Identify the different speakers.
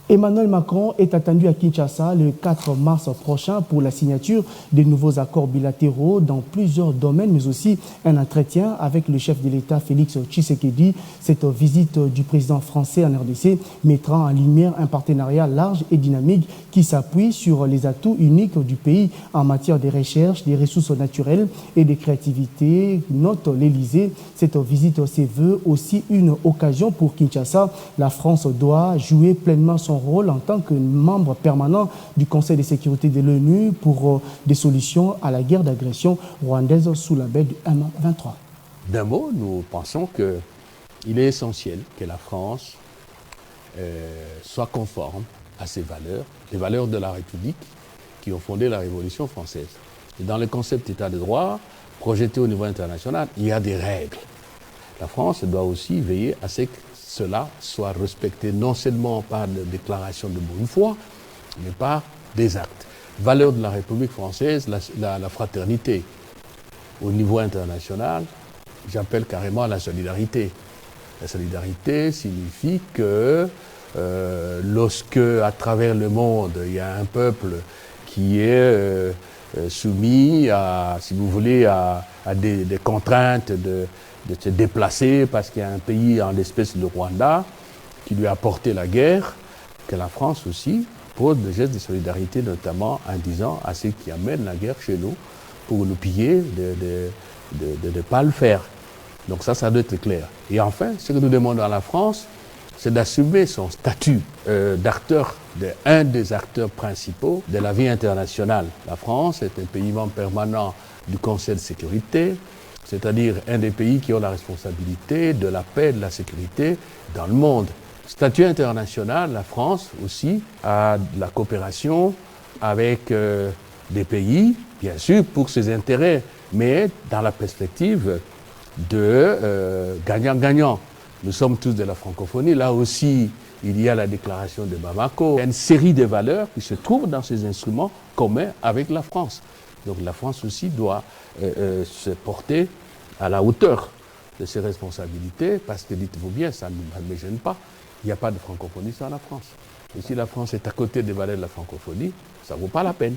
Speaker 1: Emmanuel Macron est attendu à Kinshasa le 4 mars prochain pour la signature de nouveaux accords bilatéraux dans plusieurs domaines, mais aussi un entretien avec le chef de l'État Félix Tshisekedi. Cette visite du président français en RDC mettra en lumière un partenariat large et dynamique qui s'appuie sur les atouts uniques du pays en matière de recherche, des ressources naturelles et de créativité. Note l'Élysée, cette visite se veut aussi une occasion pour Kinshasa. La France doit jouer pleinement son rôle en tant que membre permanent du Conseil de sécurité de l'ONU pour des solutions à la guerre d'agression rwandaise sous la baie du M23.
Speaker 2: D'un mot, nous pensons qu'il est essentiel que la France soit conforme à ses valeurs, les valeurs de la République qui ont fondé la Révolution française. Et dans le concept d'État de droit, projeté au niveau international, il y a des règles. La France doit aussi veiller à ce que cela soit respecté non seulement par des déclarations de bonne foi, mais par des actes. Valeur de la République française, la fraternité. Au niveau international, j'appelle carrément à la solidarité. La solidarité signifie que lorsque, à travers le monde, il y a un peuple qui est soumis à, si vous voulez, à des contraintes de se déplacer parce qu'il y a un pays en l'espèce le Rwanda qui lui a porté la guerre, que la France aussi pose des gestes de solidarité, notamment en disant à ceux qui amènent la guerre chez nous pour nous piller de ne pas le faire. Donc ça doit être clair. Et enfin, ce que nous demandons à la France, c'est d'assumer son statut d'acteur, un des acteurs principaux de la vie internationale. La France est un pays membre permanent du Conseil de sécurité, c'est-à-dire un des pays qui ont la responsabilité de la paix et de la sécurité dans le monde. Statut international, la France aussi a de la coopération avec des pays, bien sûr pour ses intérêts, mais dans la perspective de gagnant-gagnant. Nous sommes tous de la francophonie. Là aussi, il y a la déclaration de Bamako. Il y a une série de valeurs qui se trouvent dans ces instruments communs avec la France. Donc la France aussi doit se porter à la hauteur de ses responsabilités, parce que, dites-vous bien, ça ne me gêne pas, il n'y a pas de francophonie sans la France. Et si la France est à côté des valeurs de la francophonie, ça ne vaut pas la peine.